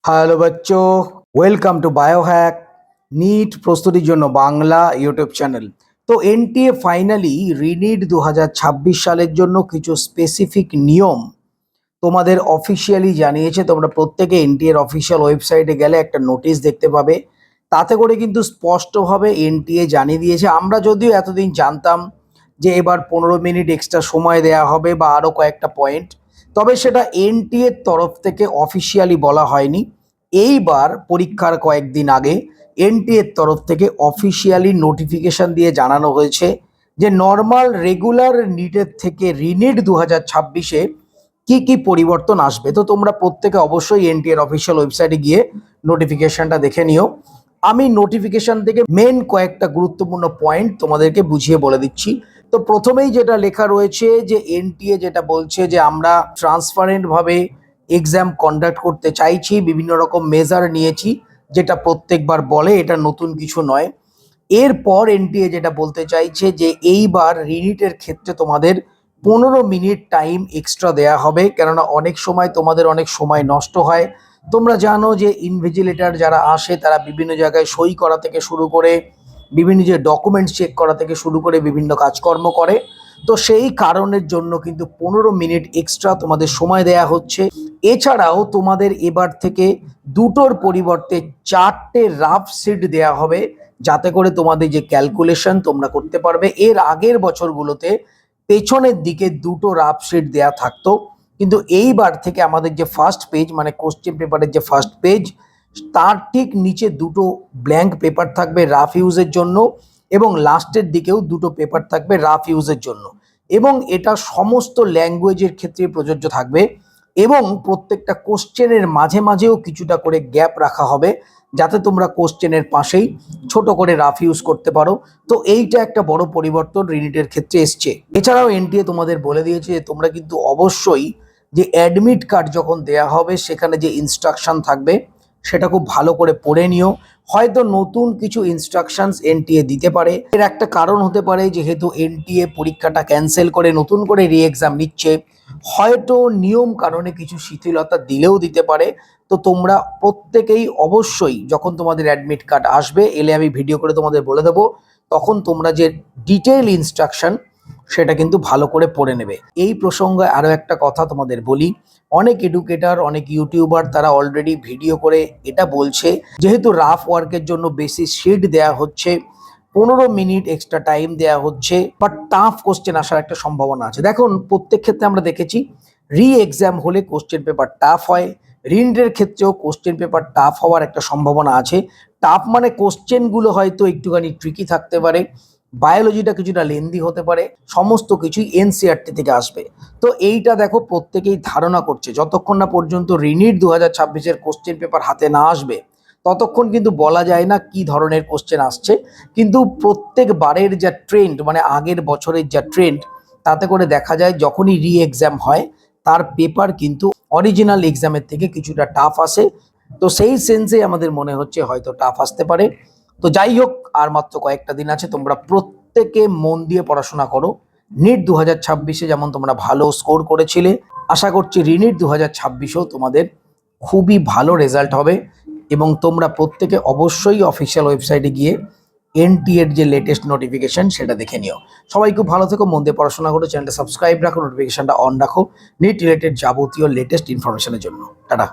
Hello বাচ্চো, welcome to Biohack NEET প্রস্তুতির জন্য বাংলা ইউটিউব চ্যানেল। তো এনটিএ ফাইনালি রিনিট 2026 সালের জন্য কিছু স্পেসিফিক নিয়ম তোমাদের অফিসিয়ালি জানিয়েছে। তোমরা প্রত্যেকে এনটিএ এর অফিসিয়াল ওয়েবসাইটে গেলে একটা নোটিশ দেখতে পাবে। তাতে করে কিন্তু স্পষ্টভাবে এনটিএ জানিয়ে দিয়েছে। আমরা যদিও এতদিন জানতাম যে এবার 15 মিনিট এক্সট্রা সময় দেয়া হবে বা আরও কয়েকটা পয়েন্ট, তবে সেটা এনটিএ এর তরফ থেকে অফিসিয়ালি বলা হয়নি। এইবার পরীক্ষার কয়েকদিন আগে এনটিএ এর তরফ থেকে অফিসিয়ালি নোটিফিকেশন দিয়ে জানানো হয়েছে যে নর্মাল রেগুলার নিটের থেকে রিনিট 2026-এ কি কি পরিবর্তন আসবে। তো তোমরা প্রত্যেকে অবশ্যই এনটিএ এর অফিসিয়াল ওয়েবসাইটে গিয়ে নোটিফিকেশনটা দেখে নিও। আমি নোটিফিকেশন থেকে মেন কয়েকটা গুরুত্বপূর্ণ পয়েন্ট তোমাদেরকে বুঝিয়ে বলে দিচ্ছি। তো প্রথমেই যেটা লেখা রয়েছে যে এনটিএ যেটা বলছে যে আমরা ট্রান্সপারেন্ট ভাবে এক্সাম কন্ডাক্ট করতে চাইছি, বিভিন্ন রকম মেজার নিয়েছি, যেটা প্রত্যেকবার বলে, এটা নতুন কিছু নয়। এরপর এনটিএ যেটা বলতে চাইছে যে এইবার রিনিটের ক্ষেত্রে তোমাদের 15 মিনিট টাইম এক্সট্রা দেয়া হবে, কেননা অনেক সময় তোমাদের অনেক সময় নষ্ট হয়। তোমরা জানো যে ইনভিজিলেটর যারা আসে তারা বিভিন্ন জায়গায় সই করা থেকে শুরু করে বিভিন্ন যে ডকুমেন্টস চেক করা থেকে শুরু করে বিভিন্ন কাজকর্ম করে। তো সেই কারণের জন্য কিন্তু 15 মিনিট এক্সট্রা তোমাদের সময় দেয়া হচ্ছে। এছাড়াও তোমাদের এবার থেকে দুটোর পরিবর্তে 4টে রাফ শিট দেয়া হবে, যাতে করে তোমাদের যে ক্যালকুলেশন তোমরা করতে পারবে। এর আগের বছরগুলোতে পেছনের দিকে দুটো রাফ শিট দেয়া থাকতো, কিন্তু এইবার থেকে আমাদের যে ফার্স্ট পেজ মানে কোশ্চেন পেপারের যে ফার্স্ট পেজ, তার ঠিক নিচে দুটো ব্ল্যাঙ্ক পেপার থাকবে রাফ ইউজের জন্য, এবং লাস্টের দিকেও দুটো পেপার থাকবে রাফ ইউজের জন্য। এবং এটা সমস্ত ল্যাঙ্গুয়েজের ক্ষেত্রে প্রযোজ্য থাকবে, এবং প্রত্যেকটা কোশ্চেনের মাঝে মাঝেও কিছুটা করে গ্যাপ রাখা হবে, যাতে তোমরা কোশ্চেনের পাশেই ছোট করে রাফ ইউজ করতে পারো। তো এইটা একটা বড় পরিবর্তন রিনিটের ক্ষেত্রে এসছে। এছাড়াও এনটিএ তোমাদের বলে দিয়েছে যে তোমরা কিন্তু অবশ্যই যে অ্যাডমিট কার্ড যখন দেয়া হবে সেখানে যে ইনস্ট্রাকশন থাকবে সেটা খুব ভালো করে পড়ে নিও। হয়তো নতুন কিছু ইনস্ট্রাকশনস এনটিএ দিতে পারে। এর একটা কারণ হতে পারে যেহেতু এনটিএ পরীক্ষাটা ক্যান্সেল করে নতুন করে রি এক্সাম নিচ্ছে, হয়তো নিয়ম কারণে কিছু শিথিলতা দিলেও দিতে পারে। তো তোমরা প্রত্যেকেই অবশ্যই যখন তোমাদের অ্যাডমিট কার্ড আসবে, এলে আমি ভিডিও করে তোমাদের বলে দেবো, তখন তোমরা যে ডিটেইল ইনস্ট্রাকশন সেটা কিন্তু ভালো করে পড়ে নেবে। এই প্রসঙ্গে আরও একটা কথা তোমাদের বলি, অনেক এডুকেটার, অনেক ইউটিউবার তারা অলরেডি ভিডিও করে এটা বলছে যেহেতু রাফ ওয়ার্কের জন্য বেশি শিট দেয়া হচ্ছে, 15 মিনিট এক্সট্রা টাইম দেয়া হচ্ছে, বাট টাফ কোশ্চেন আসার একটা সম্ভাবনা আছে। দেখুন, প্রত্যেক ক্ষেত্রে আমরা দেখেছি রি এক্সাম হলে কোশ্চেন পেপার টাফ হয়, রিনিটের ক্ষেত্রেও কোশ্চেন পেপার টাফ হওয়ার একটা সম্ভাবনা আছে। টাফ মানে কোশ্চেনগুলো হয়তো একটুখানি ট্রিকি থাকতে পারে, বায়োলজিটা কিছুটা লেন্দি হতে পারে, সমস্ত কিছুই এনসিইআরটি থেকে আসবে। তো এইটা দেখো প্রত্যেকেই ধারণা করছে, যতক্ষণ না পর্যন্ত রিনিট 2026-এর কোশ্চেন পেপার হাতে না আসবে ততক্ষণ কিন্তু বলা যায় না কি ধরনের কোশ্চেন আসছে। কিন্তু প্রত্যেকবারের যা ট্রেন্ড, মানে আগের বছরের যা ট্রেন্ড, তাতে করে দেখা যায় যখনই রি এক্সাম হয় তার পেপার কিন্তু অরিজিনাল এক্সামের থেকে কিছুটা টাফ আসে। তো সেই সেন্সে আমাদের মনে হচ্ছে হয়তো টাফ আসতে পারে। তো যাই হোক, আর মাত্র কয়েকটা দিন আছে, তোমরা প্রত্যেকে মন দিয়ে পড়াশোনা করো। নিট 2026-এ যেমন তোমরা ভালো স্কোর করেছিলে, আশা করছি রিনিট 2026-এও তোমাদের খুবই ভালো রেজাল্ট হবে। এবং তোমরা প্রত্যেকে অবশ্যই অফিসিয়াল ওয়েবসাইটে গিয়ে এনটিএর যে লেটেস্ট নোটিফিকেশন সেটা দেখে নিও। সবাই খুব ভালো থেকো, মন দিয়ে পড়াশোনা করো, চ্যানেলটা সাবস্ক্রাইব রাখো, নোটিফিকেশনটা অন রাখো নিট রিলেটেড যাবতীয় লেটেস্ট ইনফরমেশনের জন্য। টাটা।